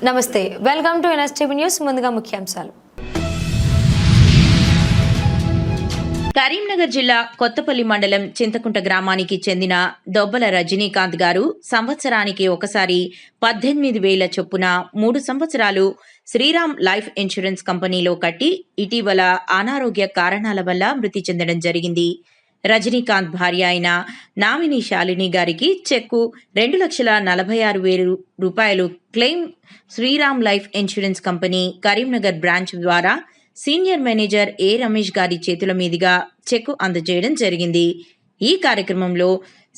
నమస్తే, welcome to NSTV news. ముందుగా ముఖ్యాంశాలు. కరీంనగర్ జిల్లా కొత్తపల్లి మండలం చింతకుంట గ్రామానికి చెందిన దొబ్బల రజనీకాంత్ గారు సంవత్సరానికి ఒకసారి 18,000 చొప్పున 3 సంవత్సరాలు శ్రీరామ్ లైఫ్ ఇన్సూరెన్స్ కంపెనీలో కట్టి ఇటీవల అనారోగ్య కారణాల వల్ల మృతి చెందడం జరిగింది. రజనీకాంత్ భార్య అయిన నామిని శాలిని గారికి చెక్కు 2,46,000 రూపాయలు claim Shriram life insurance company Karimnagar branch ద్వారా సీనియర్ మేనేజర్ ఏ రమేష్ గారి చేతుల మీదుగా చెక్కు అందజేయడం జరిగింది. ఈ కార్యక్రమంలో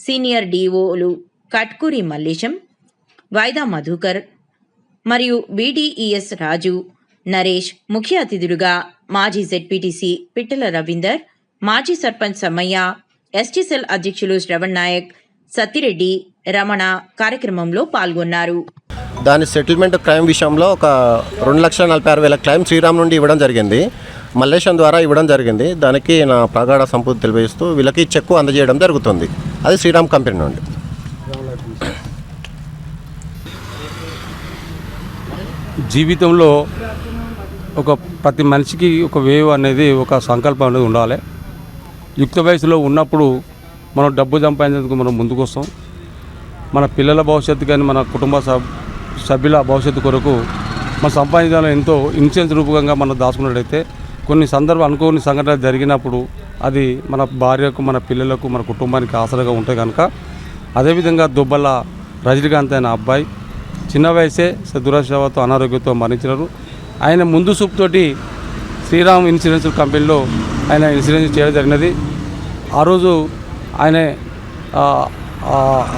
సీనియర్ డిఓలు కట్కూరి మల్లేశం, వైదా మధుకర్ మరియు బీడీఈఎస్ రాజు, నరేష్ ముఖ్య అతిథులుగా మాజీ జెడ్పీటీసీ పిట్టల రవీందర్, మాజీ సర్పంచ్ సమ్మయ్య, ఎస్టీసెల్ అధ్యక్షులు శ్రవణ్ నాయక్, సత్తిరెడ్డి, రమణ కార్యక్రమంలో పాల్గొన్నారు. దాని సెటిల్మెంట్ క్లైమ్ విషయంలో ఒక 2,46,000 క్లైమ్ శ్రీరామ్ నుండి ఇవ్వడం జరిగింది. మల్లేశం ద్వారా ఇవ్వడం జరిగింది. దానికి నా ప్రగాఢ సంపూర్తి తెలియజేస్తూ వీళ్ళకి చెక్కు అందజేయడం జరుగుతుంది. అది శ్రీరామ్ కంపెనీ నుండి. జీవితంలో ప్రతి మనిషికి ఒక వేవ్ అనేది, ఒక సంకల్పం అనేది ఉండాలి. యుక్త వయసులో ఉన్నప్పుడు మనం డబ్బు సంపాదించేందుకు మనం ముందుకు వస్తాం. మన పిల్లల భవిష్యత్తు కానీ మన కుటుంబ సభ్యుల భవిష్యత్తు కొరకు మన సంపాదించాలని ఎంతో ఇన్సూరెన్స్ రూపకంగా మనం దాచుకున్నట్టయితే కొన్ని అనుకోని సంఘటనలు జరిగినప్పుడు అది మన భార్యకు, మన పిల్లలకు, మన కుటుంబానికి ఆసరాగా ఉంటాయి కనుక, అదేవిధంగా దుబ్బల రజనీకాంత్ అయిన అబ్బాయి చిన్న వయసే దురదృష్టవశాత్తు అనారోగ్యంతో మరణించినారు. ఆయన ముందు చూపుతోటి శ్రీరామ్ ఇన్సూరెన్స్ కంపెనీలో ఆయన ఇన్సూరెన్స్ చేయడం జరిగినది. ఆ రోజు ఆయన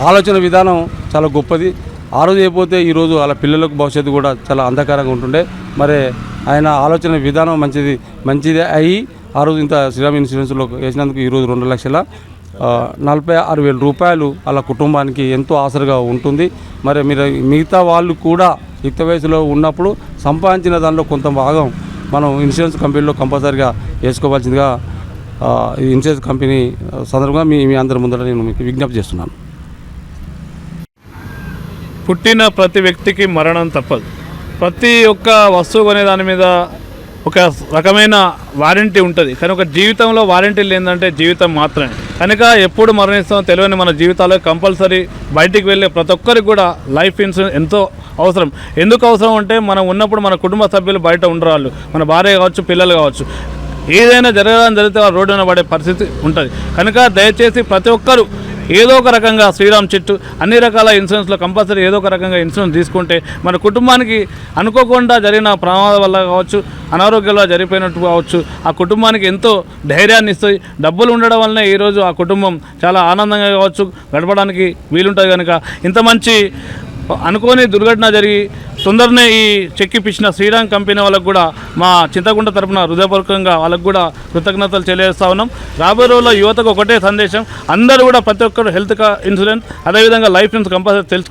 ఆలోచన విధానం చాలా గొప్పది. ఆ రోజు అయిపోతే ఈరోజు వాళ్ళ పిల్లలకు భవిష్యత్తు కూడా చాలా అంధకారంగా ఉంటుండే. మరి ఆయన ఆలోచన విధానం మంచిదే అయ్యి ఆ రోజు ఇంత శ్రీరామ్ ఇన్సూరెన్స్లో వేసినందుకు ఈరోజు 2,46,000 రూపాయలు వాళ్ళ కుటుంబానికి ఎంతో ఆసరగా ఉంటుంది. మరి మీరు మిగతా వాళ్ళు కూడా యుక్త వయసులో ఉన్నప్పుడు సంపాదించిన దానిలో కొంత భాగం మనం ఇన్సూరెన్స్ కంపెనీలో కంపల్సరీగా వేసుకోవాల్సిందిగా ఈ ఇన్సూరెన్స్ కంపెనీ సందర్భంగా మీ అందరి ముందర నేను మీకు విజ్ఞప్తి చేస్తున్నాను. పుట్టిన ప్రతి వ్యక్తికి మరణం తప్పదు. ప్రతి ఒక్క వస్తువు కొనే దాని మీద ఒక రకమైన వారంటీ ఉంటుంది. కానీ ఒక జీవితంలో వారంటీ లేదంటే జీవితం మాత్రమే. కనుక ఎప్పుడు మరణిస్తామో తెలియని మన జీవితాల్లో కంపల్సరీ బయటికి వెళ్ళే ప్రతి ఒక్కరికి కూడా లైఫ్ ఇన్సూరెన్స్ ఎంతో అవసరం. ఎందుకు అవసరం అంటే మనం ఉన్నప్పుడు మన కుటుంబ సభ్యులు బయట ఉండరాళ్ళు, మన భార్య కావచ్చు, పిల్లలు కావచ్చు, ఏదైనా జరిగితే ఆ రోడ్డున పడే పరిస్థితి ఉంటుంది. కనుక దయచేసి ప్రతి ఒక్కరూ ఏదో ఒక రకంగా శ్రీరామ్ చెట్టు అన్ని రకాల ఇన్సూరెన్స్లో కంపల్సరీ ఏదో ఒక రకంగా ఇన్సూరెన్స్ తీసుకుంటే మన కుటుంబానికి అనుకోకుండా జరిగిన ప్రమాదం వల్ల కావచ్చు, అనారోగ్యంలో జరిగిపోయినట్టు కావచ్చు, ఆ కుటుంబానికి ఎంతో ధైర్యాన్ని ఇస్తాయి. డబ్బులు ఉండడం వల్లనే ఈరోజు ఆ కుటుంబం చాలా ఆనందంగా కావచ్చు గడపడానికి వీలుంటుంది. కనుక ఇంత మంచి అనుకోని దుర్ఘటన జరిగి తొందరనే ఈ చెక్ ఇప్పించిన శ్రీరామ్ కంపెనీ వాళ్ళకు కూడా మా చింతకుంట తరపున హృదయపూర్వకంగా వాళ్ళకు కూడా కృతజ్ఞతలు తెలియజేస్తా ఉన్నాం. రాబోయే రోజుల్లో యువతకు ఒకటే సందేశం, అందరూ కూడా ప్రతి ఒక్కరు హెల్త్ ఇన్సూరెన్స్ అదేవిధంగా లైఫ్ ఇన్సూరెన్స్ కంపల్సరీ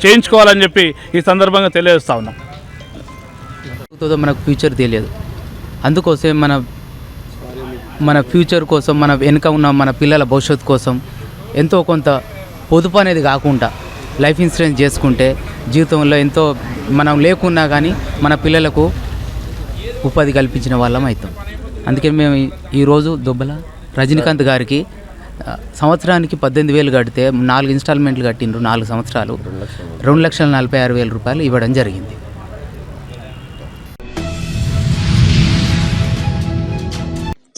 చేయించుకోవాలని చెప్పి ఈ సందర్భంగా తెలియజేస్తా ఉన్నాం. మనకు ఫ్యూచర్ తెలియదు, అందుకోసం మన ఫ్యూచర్ కోసం, మన వెనుక ఉన్న మన పిల్లల భవిష్యత్తు కోసం ఎంతో కొంత పొదుపు అనేది కాకుండా లైఫ్ ఇన్సూరెన్స్ చేసుకుంటే జీవితంలో ఎంతో మనం లేకున్నా కానీ మన పిల్లలకు ఉపాధి కల్పించిన వాళ్ళం అవుతాం. అందుకే మేము ఈరోజు దుబ్బల రజనీకాంత్ గారికి సంవత్సరానికి 18,000 కడితే 4 ఇన్స్టాల్మెంట్లు కట్టిండ్రు. 4 సంవత్సరాలు 2,46,000 రూపాయలు ఇవ్వడం జరిగింది.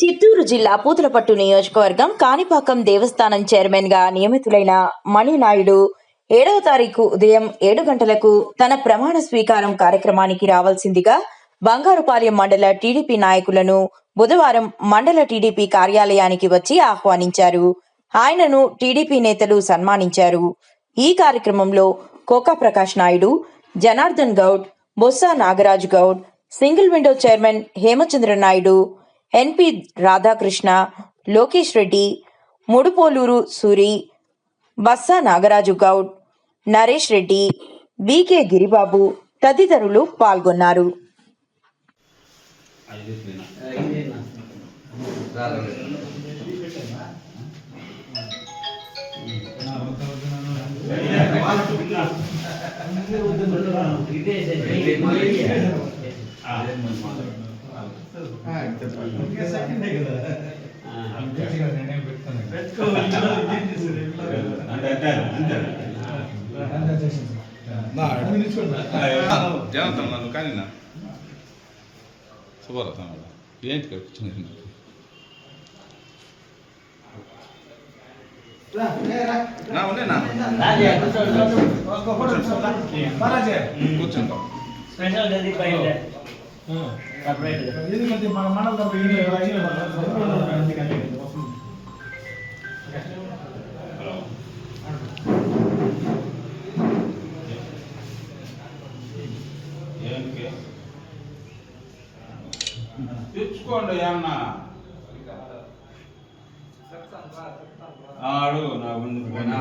చిత్తూరు జిల్లా పూతలపట్టు నియోజకవర్గం కాణిపాకం దేవస్థానం చైర్మన్గా నియమితులైన మణినాయుడు 7వ తారీఖు ఉదయం 7 గంటలకు తన ప్రమాణ స్వీకారం కార్యక్రమానికి రావాల్సిందిగా బంగారుపాలెం మండల టీడీపీ నాయకులను బుధవారం మండల టీడీపీ కార్యాలయానికి వచ్చి ఆహ్వానించారు. ఆయనను టీడీపీ నేతలు సన్మానించారు. ఈ కార్యక్రమంలో Koka Prakash Naidu, Janardhan Goud, Botsa Nagaraju Goud, single window chairman Hemachandra Naidu, NP Radhakrishna, Lokesh Reddy, Mudupoluru Suri, Bassa Nagaraju Goud, Naresh Reddy, BK Giribabu తదితరులు పాల్గొన్నారు. జనంతం నన్ను కానీ శుభారత ఏంటి కూర్చుని నా ఉన్నాయి నా కూర్చుంటాం తెచ్చుకోండి ఏమన్నా అడుగు నా ముందు పోయినా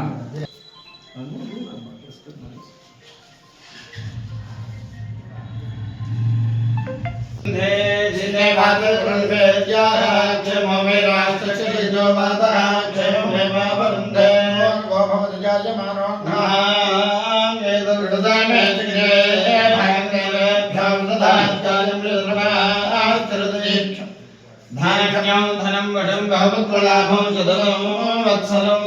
ధనం వడం బహులాభం సదనం వత్సరం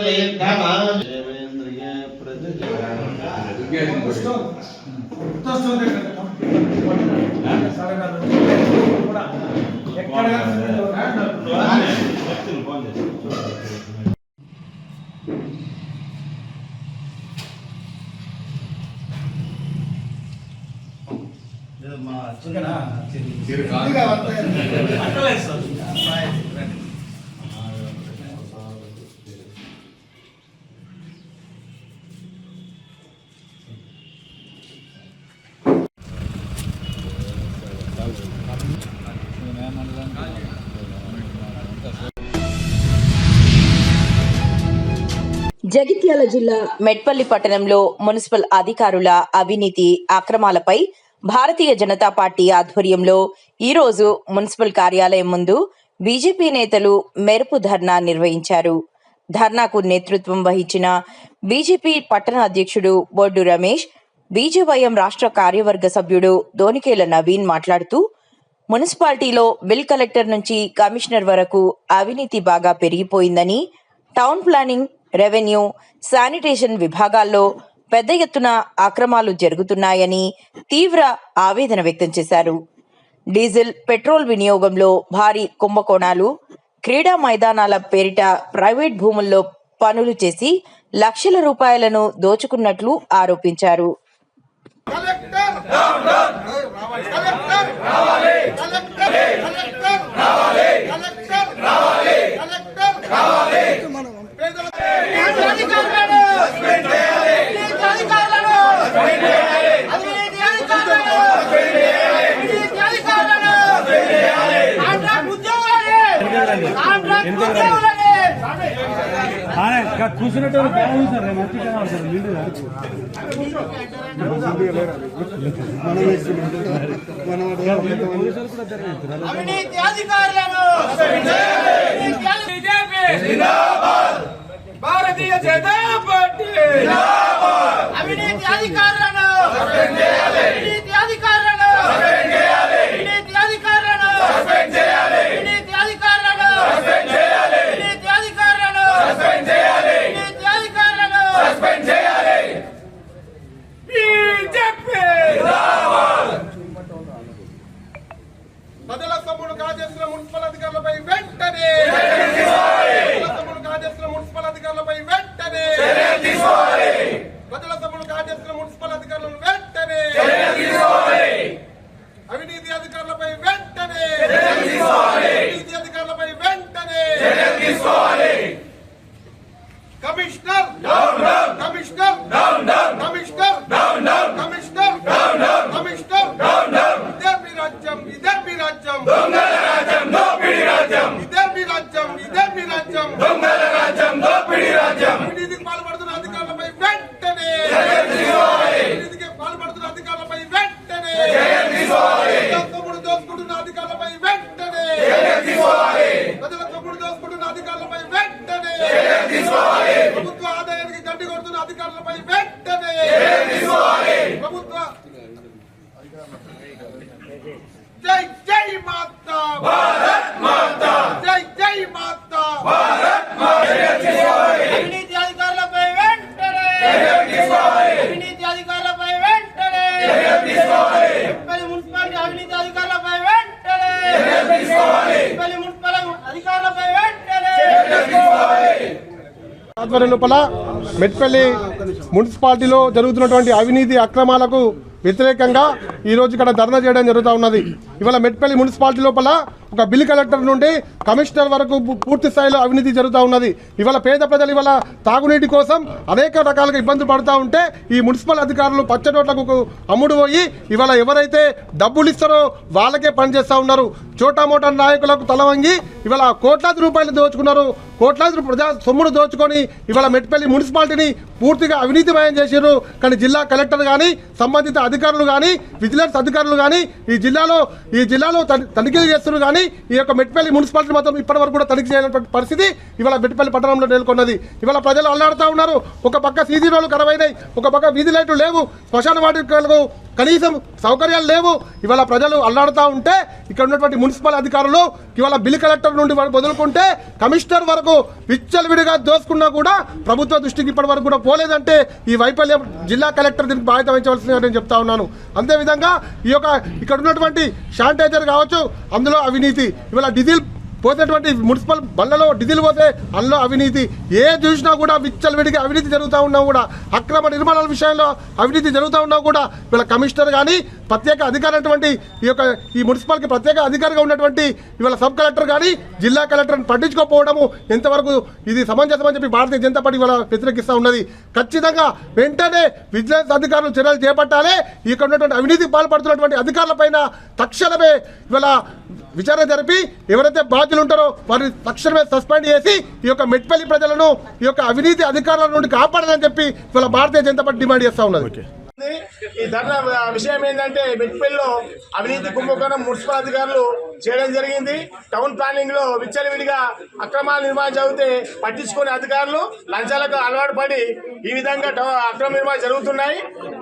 జగిత్యాల జిల్లా మెట్పల్లి పట్టణంలో మున్సిపల్ అధికారుల అవినీతి అక్రమాలపై భారతీయ జనతా పార్టీ ఆధ్వర్యంలో ఈరోజు మున్సిపల్ కార్యాలయం ముందు బీజేపీ నేతలు మెరుపు ధర్నా నిర్వహించారు. ధర్నాకు నేతృత్వం వహించిన బీజేపీ పట్టణ అధ్యక్షుడు బొడ్డు రమేష్, బీజేవైఎం రాష్ట్ర కార్యవర్గ సభ్యుడు దోనికేల నవీన్ మాట్లాడుతూ మున్సిపాలిటీలో బిల్ కలెక్టర్ నుంచి కమిషనర్ వరకు అవినీతి బాగా పెరిగిపోయిందని, టౌన్ ప్లానింగ్, రెవెన్యూ, శానిటేషన్ విభాగాల్లో పెద్ద ఎత్తున అక్రమాలు జరుగుతున్నాయని తీవ్ర ఆవేదన వ్యక్తం చేశారు. డీజిల్, పెట్రోల్ వినియోగంలో భారీ కుంభకోణాలు, క్రీడా మైదానాల పేరిట ప్రైవేట్ భూముల్లో పనులు చేసి లక్షల రూపాయలను దోచుకున్నట్లు ఆరోపించారు. కూర్చున్నట్టు బాగుంటారు భారతీయ జనతా పార్టీ అవినీతి అధికారులను అవినీతి అధికారులను అవినీతి అధికారులను అవినీతి అధికారులను అవినీతి అధికారులను అవినీతి అధికారులను సస్పెండ్ చేయాలి. బీజేపీ ప్రజల సొమ్మును కాజేసిన మున్సిపల్ అధికారులపై వెంటనే మున్సిపల్ అధికారులపై వెంటనే ప్రజల సొమ్మును కాజేసిన మున్సిపల్ అధికారులను వెంటనే అవినీతి అధికారులపై వెంటనే అవినీతి అధికారులపై వెంటనే commissioner commissioner commissioner commissioner commissioner ఇదే మీ రాజ్యం, ఇదే మీ రాజ్యం, దొంగల రాజ్యం, దోపిడీ రాజ్యం, ఇదే మీ రాజ్యం, ఇదే మీ రాజ్యం, దొంగల రాజ్యం, దోపిడీ రాజ్యం. అవినీతికి పాల్పడుతున్న అధికారులపై వెంటనే అవినీతికి పాల్పడుతున్న అధికారులపై వెంటనే తమ్ముడు దోసుకుంటున్న అధికారులపై వెంటనే ప్రజల తమ్ముడు దోసుకుంటున్న అధికారులపై వెంటనే ప్రభుత్వ ఆదాయానికి గడ్డి కొడుతున్న అధికారులపై వెంటనే ప్రభుత్వ ఆధ్వర్యం లోపల మెట్పల్లి మున్సిపాలిటీలో జరుగుతున్నటువంటి అవినీతి అక్రమాలకు వ్యతిరేకంగా ఈరోజు ఇక్కడ ధర్నా చేయడం జరుగుతూ ఉన్నది. ఇవాళ మెట్పల్లి మున్సిపాలిటీ లోపల ఒక బిల్ కలెక్టర్ నుండి కమిషనర్ వరకు పూర్తి స్థాయిలో అవినీతి జరుగుతూ ఉన్నది. ఇవాళ పేద ప్రజలు ఇవాళ తాగునీటి కోసం అనేక రకాలుగా ఇబ్బందులు పడుతూ ఉంటే ఈ మున్సిపల్ అధికారులు పచ్చనోట్లకు అమ్ముడు పోయి ఇవాళ ఎవరైతే డబ్బులు ఇస్తారో వాళ్ళకే పనిచేస్తూ ఉన్నారు. చోటా మోటా నాయకులకు తలవంగి ఇవాళ కోట్లాది రూపాయలు దోచుకున్నారు. కోట్లాది ప్రజా సొమ్మును దోచుకొని ఇవాళ మెట్పల్లి మున్సిపాలిటీని పూర్తిగా అవినీతిమయం చేశారు. కానీ జిల్లా కలెక్టర్ కానీ సంబంధిత అధికారులు కానీ విజిలెన్స్ అధికారులు కానీ ఈ జిల్లాలో తనిఖీలు చేస్తున్నారు. కానీ ఈ యొక్క మెట్పల్లి మున్సిపాలిటీ మాత్రం ఇప్పటి వరకు కూడా తనిఖీ చేయనటువంటి పరిస్థితి ఇవాళ మెట్పల్లి పట్టణంలో నెలకొన్నది. ఇవాళ ప్రజలు అల్లాడుతూ ఉన్నారు. ఒక పక్క సీసీ రోడ్లు ఖరాబైనాయి, ఒక పక్క వీధి లైట్లు లేవు, శ్మశాన వాటికలకు కనీసం సౌకర్యాలు లేవు. ఇవాళ ప్రజలు అల్లాడుతూ ఉంటే ఇక్కడ ఉన్నటువంటి మున్సిపల్ అధికారులు ఇవాళ బిల్ కలెక్టర్ నుండి మొదలుకుంటే కమిషనర్ వరకు విచ్చలవిడిగా దోసుకున్నా కూడా ప్రభుత్వ దృష్టికి ఇప్పటి వరకు కూడా పోలేదంటే ఈ వైఫల్యం జిల్లా కలెక్టర్ దీనికి బాధ్యత వహించవలసిందిగా నేను చెప్తా ఉన్నాను. అదేవిధంగా ఇక్కడ ఉన్నటువంటి శానిటైజర్ కావచ్చు, అందులో అవినీతి. ఇవాళ డీజిల్ పోసేటువంటి మున్సిపల్ బళ్ళలో డీజిల్ పోతే అందులో అవినీతి. ఏ చూసినా కూడా విచ్చలవిడిగా అవినీతి జరుగుతూ ఉన్నా కూడా, అక్రమ నిర్మాణాల విషయంలో అవినీతి జరుగుతూ ఉన్నా కూడా వీళ్ళ కమిషనర్ కానీ ప్రత్యేక అధికారి అటువంటి ఈ మున్సిపాలిటీకి ప్రత్యేక అధికారిగా ఉన్నటువంటి ఇవాళ సబ్ కలెక్టర్ కానీ జిల్లా కలెక్టర్ని పట్టించుకోకపోవడము ఎంతవరకు ఇది సమంజసమని చెప్పి భారతీయ జనతా పార్టీ ఇవాళ వ్యతిరేకిస్తూ ఉన్నది. ఖచ్చితంగా వెంటనే విజిలెన్స్ అధికారులు చర్యలు చేపట్టాలి. ఇక్కడ ఉన్నటువంటి అవినీతికి పాల్పడుతున్నటువంటి అధికారులపైన తక్షణమే ఇవాళ విచారణ జరిపి ఎవరైతే బాధ్యులు ఉంటారో వారిని తక్షణమే సస్పెండ్ చేసి ఈ యొక్క మెట్పల్లి ప్రజలను ఈ యొక్క అవినీతి అధికారుల నుండి కాపాడాలని చెప్పి ఇవాళ భారతీయ జనతా పార్టీ డిమాండ్ చేస్తూ ఉన్నది. ఈ ధర్నా విషయం ఏంటంటే మెట్పల్లిలో అవినీతి కుంభకోణం మున్సిపల్ అధికారులు చేయడం జరిగింది. టౌన్ ప్లానింగ్ లో విచ్చలవిడిగా అక్రమాల నిర్మాణం జరిగితే పట్టించుకునే అధికారులు లంచాలకు అలవాటు పడి ఈ విధంగా అక్రమ నిర్మాణం జరుగుతున్నాయి.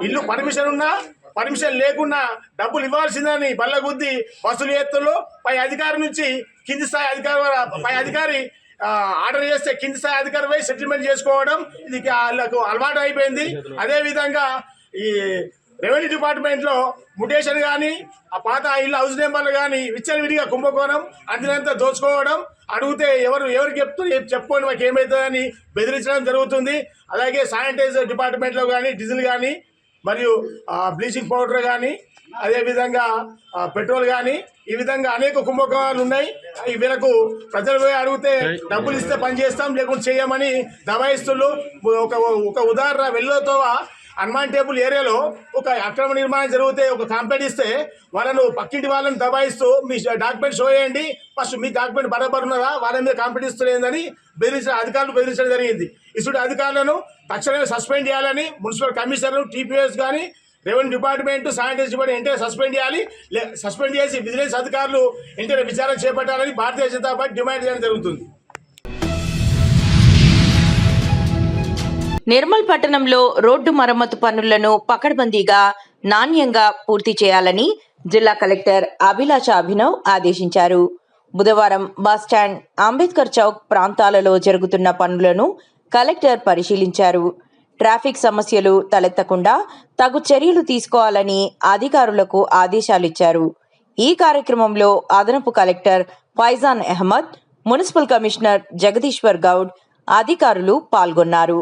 ఇల్లు పర్మిషన్ ఉన్నా పర్మిషన్ లేకుండా డబ్బులు ఇవ్వాల్సిందని బల్లగుద్ది వసూలు చేస్తున్నారు. పై అధికారి నుంచి కింది స్థాయి అధికారి పై అధికారి ఆర్డర్ చేస్తే కింది స్థాయి అధికారి పోయి సెటిల్మెంట్ చేసుకోవడం ఇది వాళ్ళకు అలవాటు అయిపోయింది. అదేవిధంగా ఈ రెవెన్యూ డిపార్ట్మెంట్లో ముటేషన్ కానీ ఆ పాత ఇల్లు హౌస్ నెంబర్లు కానీ విచ్చలవిడిగా కుంభకోణం అందినంత దోచుకోవడం, అడిగితే ఎవరికి చెప్పుకోండి మాకు ఏమవుతుందని బెదిరించడం జరుగుతుంది. అలాగే శానిటైజర్ డిపార్ట్మెంట్లో కానీ డీజిల్ కానీ మరియు బ్లీచింగ్ పౌడర్ కానీ అదేవిధంగా పెట్రోల్ కానీ ఈ విధంగా అనేక కుంభకోణాలు ఉన్నాయి. వీళ్ళకు ప్రజలు పోయి అడిగితే డబ్బులు ఇస్తే పని చేస్తాం లేకుంటే చేయమని దబాయిస్తులు. ఒక ఉదాహరణ వెల్లోతో హనుమాన్ టేబుల్ ఏరియాలో ఒక అక్రమ నిర్మాణం జరిగితే ఒక కంప్లైంట్ ఇస్తే వాళ్ళను పక్కింటి వాళ్ళని దబాయిస్తూ మీ డాక్యుమెంట్ షో చేయండి, ఫస్ట్ మీ డాక్యుమెంట్ బరాబర్ ఉన్నదా, వాళ్ళ మీద కంప్లైంట్ ఇస్తలేదని అధికారులు బెదిరించడం జరిగింది. ఇటువంటి అధికారులను తక్షణమే సస్పెండ్ చేయాలని మున్సిపల్ కమిషనర్, టీపీఎస్ కానీ రెవెన్యూ డిపార్ట్మెంట్, శానిటైజర్ డిపార్ట్మెంట్ వెంటనే సస్పెండ్ చేయాలి. సస్పెండ్ చేసి విజిలెన్స్ అధికారులు వెంటనే విచారణ చేపట్టాలని భారతీయ జనతా పార్టీ డిమాండ్ చేయడం జరుగుతుంది. నిర్మల్ పట్టణంలో రోడ్డు మరమ్మతు పనులను పకడ్బందీగా నాణ్యంగా పూర్తి చేయాలని జిల్లా కలెక్టర్ అభిలాష అభినవ్ ఆదేశించారు. బుధవారం బస్టాండ్, అంబేద్కర్ చౌక్ ప్రాంతాలలో జరుగుతున్న పనులను కలెక్టర్ పరిశీలించారు. ట్రాఫిక్ సమస్యలు తలెత్తకుండా తగు చర్యలు తీసుకోవాలని అధికారులకు ఆదేశాలిచ్చారు. ఈ కార్యక్రమంలో అదనపు collector Faizan Ahmed, municipal commissioner Jagadishwar Goud అధికారులు పాల్గొన్నారు.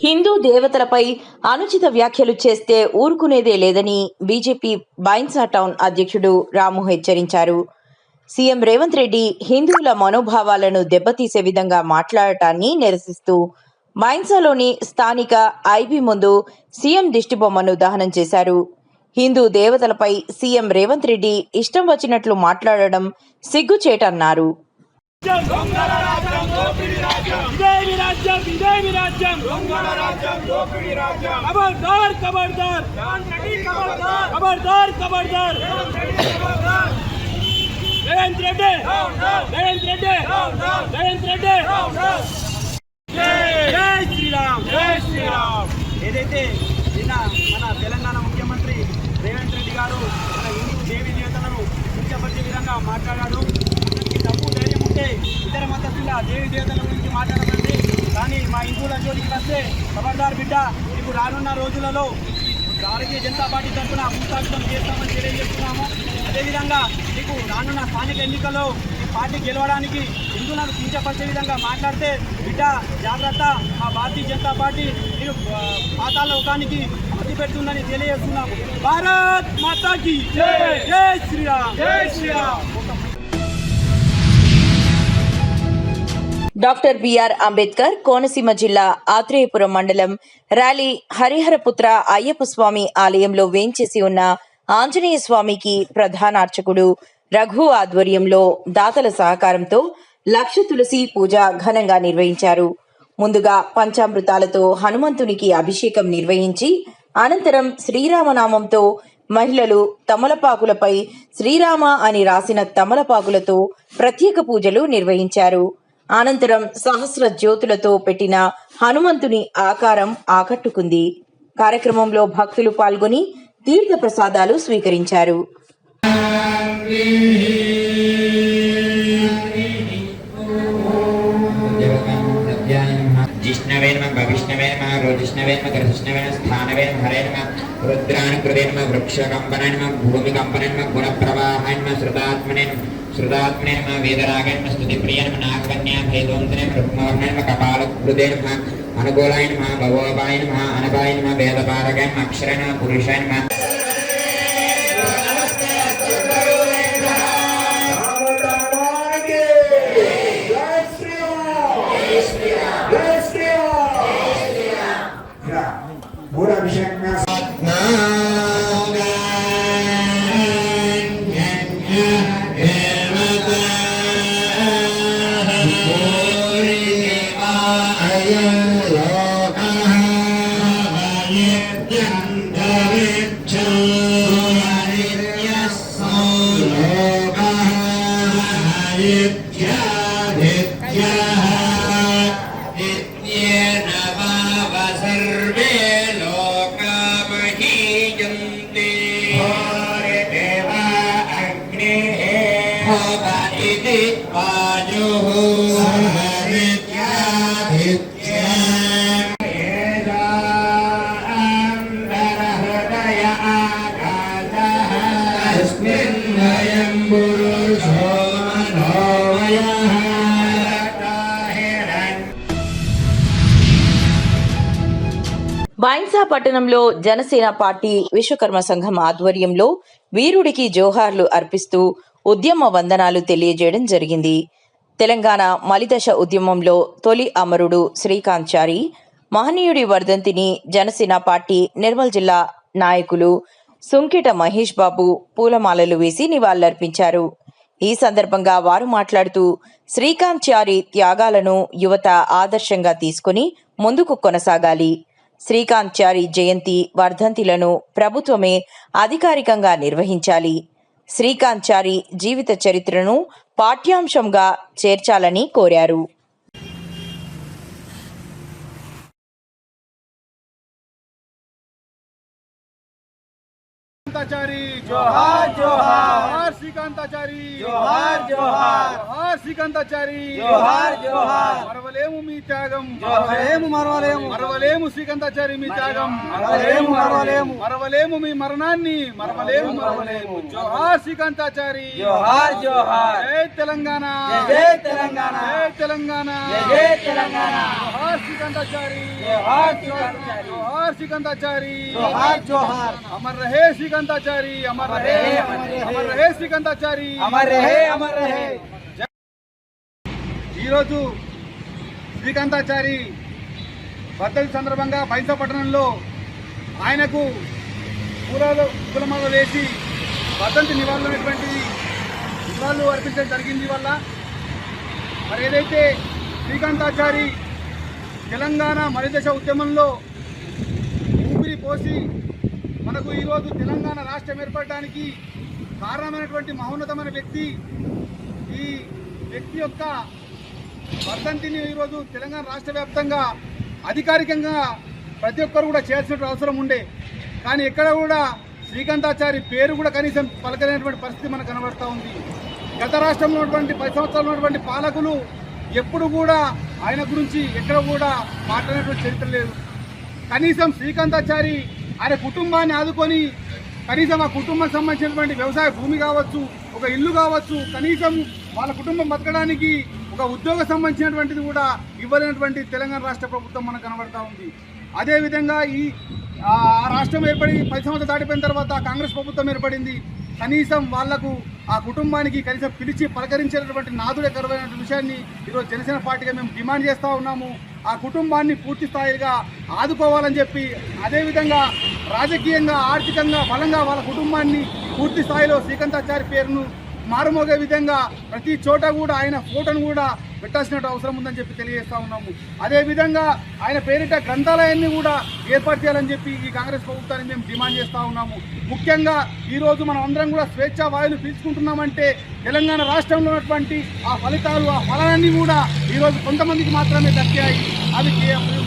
హిందూ దేవతలపై అనుచిత వ్యాఖ్యలు చేస్తే ఊరుకునేదే లేదని బీజేపీ బైన్సా టౌన్ అధ్యక్షుడు రాము హెచ్చరించారు. సీఎం రేవంత్ రెడ్డి హిందువుల మనోభావాలను దెబ్బతీసే విధంగా మాట్లాడటాన్ని నిరసిస్తూ బైన్సాలోని స్థానిక ఐబీ ముందు సీఎం దిష్టిబొమ్మను దహనం చేశారు. హిందూ దేవతలపై సీఎం రేవంత్ రెడ్డి ఇష్టం వచ్చినట్లు మాట్లాడడం సిగ్గుచేటన్నారు. ఏదైతే నిన్న మన తెలంగాణ ముఖ్యమంత్రి రేవంత్ రెడ్డి గారు మన హిందూ దేవీ దేవతలను కించపరిచే విధంగా మాట్లాడాడు. అతనికి డబ్బు ధైర్యం ఉంటే ఇతర మతస్థుల దేవీ దేవతల గురించి మాట్లాడకండి, కానీ మా హిందువుల జోలికి వస్తే ఖబర్దార్ బిడ్డ, ఇప్పుడు రానున్న రోజులలో భారతీయ జనతా పార్టీ తరఫున భూస్థాపితం చేస్తామని తెలియజేస్తున్నాము. అదేవిధంగా మీకు రానున్న స్థానిక ఎన్నికల్లో ఈ పార్టీ గెలవడానికి హిందువులను కించపరిచే విధంగా మాట్లాడితే బిడ్డ జాగ్రత్త, మా భారతీయ జనతా పార్టీ మీరు పాతాళ లోకానికి అతి పెడుతుందని తెలియజేస్తున్నాము. భారత్ మాతాకి జై, జై శ్రీరామ్, జై శ్రీరామ్. డాక్టర్ బిఆర్ అంబేద్కర్ కోనసీమ జిల్లా ఆత్రేయపురం మండలం ర్యాలీ హరిహరపుత్ర అయ్యప్ప స్వామి ఆలయంలో వేంచేసి ఉన్న ఆంజనేయ స్వామికి ప్రధాన అర్చకుడు రఘు ఆధ్వర్యంలో దాతల సహకారంతో 1,00,000 తులసి పూజ ఘనంగా నిర్వహించారు. ముందుగా పంచామృతాలతో హనుమంతునికి అభిషేకం నిర్వహించి అనంతరం శ్రీరామనామంతో మహిళలు తమలపాకులపై శ్రీరామ అని రాసిన తమలపాకులతో ప్రత్యేక పూజలు నిర్వహించారు. అనంతరం సహస్ర జ్యోతులతో పెట్టిన హనుమంతుని ఆకారం ఆకట్టుకుంది. కార్యక్రమంలో భక్తులు పాల్గొని తీర్థ ప్రసాదాలు స్వీకరించారు. जिष्णवे नमः भविष्णवे नमः रोजिष्णवे नमः कृष्णवे नमः स्थानवे नमः हरे नमः रुद्रानुकृते नमः वृक्षकम्पने नमः भूमिकम्पने नमः गुणप्रवाहाय नमः श्रुतात्मने नमः वेदरागाय नमः स्तुतिप्रियाय नमः नागकन्या भैदोन्तने नमः रुक्मवर्णाय नमः कपालकृते नमः अनुकूलाय नमः भवोपाय नमः अनपाय नमः वेदपारकाय नमः अक्षराय नमः पुरुषाय नमः బైన్సా పట్టణంలో జనసేన పార్టీ విశ్వకర్మ సంఘం ఆధ్వర్యంలో వీరుడికి జోహార్లు అర్పిస్తూ ఉద్యమ వందనాలు తెలియజేయడం జరిగింది. తెలంగాణ మలిదశ ఉద్యమంలో తొలి అమరుడు శ్రీకాంత్, మహనీయుడి వర్ధంతిని జనసేన పార్టీ నిర్మల్ జిల్లా నాయకులు సుంకిట మహేష్ బాబు పూలమాలలు వేసి నివాళులర్పించారు. ఈ సందర్భంగా వారు మాట్లాడుతూ శ్రీకాంత్ త్యాగాలను యువత ఆదర్శంగా తీసుకుని ముందుకు కొనసాగాలి. శ్రీకాంత్ జయంతి వర్ధంతిలను ప్రభుత్వమే అధికారికంగా నిర్వహించాలి. శ్రీకాంత్ జీవిత చరిత్రను పాఠ్యాంశంగా చేర్చాలని కోరారు. శ్రీకాంతాచారి జోహార్ జోహార్ జోహార్ శ్రీకాంతాచారి జోహార్ జోహార్ జోహార్ శ్రీకాంతాచారి జోహార్ జోహార్ మరవలేము మీ త్యాగం మరవలేము శ్రీకాంతాచారి మీ త్యాగం మరవలేము మీ మరణాన్ని మరవలేము జోహార్ శ్రీకాంతాచారి జోహార్ జోహార్ జై తెలంగాణ జై తెలంగాణ జై తెలంగాణ జై తెలంగాణ జోహార్ శ్రీకాంతాచారి జోహార్ శ్రీకాంతాచారి జోహార్ శ్రీకాంతాచారి జోహార్ జోహార్ అమర్ రహే శ్రీకాంతాచారి అమర్ రహే శ్రీకాంతాచారి అమర్ రహే ఈరోజు శ్రీకాంతాచారి వర్ధంతి సందర్భంగా బైంసా పట్టణంలో ఆయనకు పూలమాల వేసి వర్ధంతి నివాళులు అర్పించడం జరిగింది వల్ల మరి ఏదైతే శ్రీకాంతాచారి తెలంగాణ మలిదశ ఉద్యమంలో ఊపిరి పోసి మనకు ఈరోజు తెలంగాణ రాష్ట్రం ఏర్పడడానికి కారణమైనటువంటి మహోన్నతమైన వ్యక్తి. ఈ వ్యక్తి యొక్క వర్ధంతిని ఈరోజు తెలంగాణ రాష్ట్ర వ్యాప్తంగా అధికారికంగా ప్రతి ఒక్కరు కూడా చేయాల్సిన అవసరం ఉండే, కానీ ఎక్కడ కూడా శ్రీకాంతాచారి పేరు కూడా కనీసం పలకలేనటువంటి పరిస్థితి మనకు కనబడుతూ ఉంది. గత రాష్ట్రంలో ఉన్నటువంటి 10 సంవత్సరాలు ఉన్నటువంటి పాలకులు ఎప్పుడు కూడా ఆయన గురించి ఎక్కడ కూడా మాట్లాడినటువంటి చరిత్ర లేదు. కనీసం శ్రీకాంతాచారి ఆయన కుటుంబాన్ని ఆదుకొని కనీసం ఆ కుటుంబానికి సంబంధించినటువంటి వ్యవసాయ భూమి కావచ్చు, ఒక ఇల్లు కావచ్చు, కనీసం వాళ్ళ కుటుంబం బతకడానికి ఒక ఉద్యోగం సంబంధించినటువంటిది కూడా ఇవ్వలేనటువంటి తెలంగాణ రాష్ట్ర ప్రభుత్వం మనకు కనబడతా ఉంది. అదేవిధంగా ఆ రాష్ట్రం ఏర్పడి 10 సంవత్సరాలు దాటిపోయిన తర్వాత కాంగ్రెస్ ప్రభుత్వం ఏర్పడింది. కనీసం వాళ్లకు ఆ కుటుంబానికి కనీసం పిలిచి పలకరించేటటువంటి నాదుడే కరువైన విషయాన్ని ఈరోజు జనసేన పార్టీగా మేము డిమాండ్ చేస్తూ ఉన్నాము. ఆ కుటుంబాన్ని పూర్తి స్థాయిగా ఆదుకోవాలని చెప్పి, అదేవిధంగా రాజకీయంగా ఆర్థికంగా బలంగా వాళ్ళ కుటుంబాన్ని పూర్తి స్థాయిలో శ్రీకాంతాచారి పేరును మారుమోగే విధంగా ప్రతి చోట కూడా ఆయన ఫోటోను కూడా పెట్టాల్సిన అవసరం ఉందని చెప్పి తెలియజేస్తా ఉన్నాము. అదేవిధంగా ఆయన పేరిట గ్రంథాలయాన్ని కూడా ఏర్పాటు చేయాలని చెప్పి ఈ కాంగ్రెస్ ప్రభుత్వాన్ని మేము డిమాండ్ చేస్తూ ఉన్నాము. ముఖ్యంగా ఈరోజు మనం అందరం కూడా స్వేచ్ఛా వాయువులు పీల్చుకుంటున్నామంటే తెలంగాణ రాష్ట్రంలో ఉన్నటువంటి ఆ ఫలితాలు, ఆ ఫలాన్ని కూడా ఈరోజు కొంతమందికి మాత్రమే దక్కాయి. అవి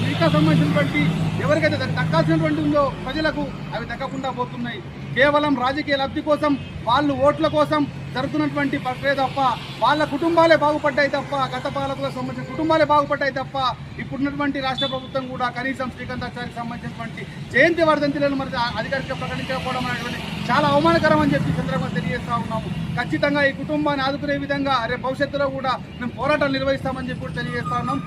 మిగతా సంబంధించినటువంటి ఎవరికైతే దక్కాల్సినటువంటి ఉందో ప్రజలకు అవి దక్కకుండా పోతున్నాయి. కేవలం రాజకీయ లబ్ధి కోసం, వాళ్ళు ఓట్ల కోసం జరుగుతున్నటువంటి ప్రక్రియ తప్ప వాళ్ళ కుటుంబాలే బాగుపడ్డాయి తప్ప, గత పాలకులకు సంబంధించిన కుటుంబాలే బాగుపడ్డాయి తప్ప ఇప్పుడున్నటువంటి రాష్ట్ర ప్రభుత్వం కూడా కనీసం శ్రీకాంతాచారికి సంబంధించినటువంటి జయంతి వర్ధంతిలను మరి అధికారికంగా ప్రకటించకపోవడం అనేటువంటి చాలా అవమానకరం అని చెప్పి సందర్భంగా తెలియజేస్తా ఉన్నాము. ఖచ్చితంగా ఈ కుటుంబాన్ని ఆదుకునే విధంగా రేపు భవిష్యత్తులో కూడా మేము పోరాటాలు నిర్వహిస్తామని చెప్పి కూడా తెలియజేస్తా ఉన్నాం.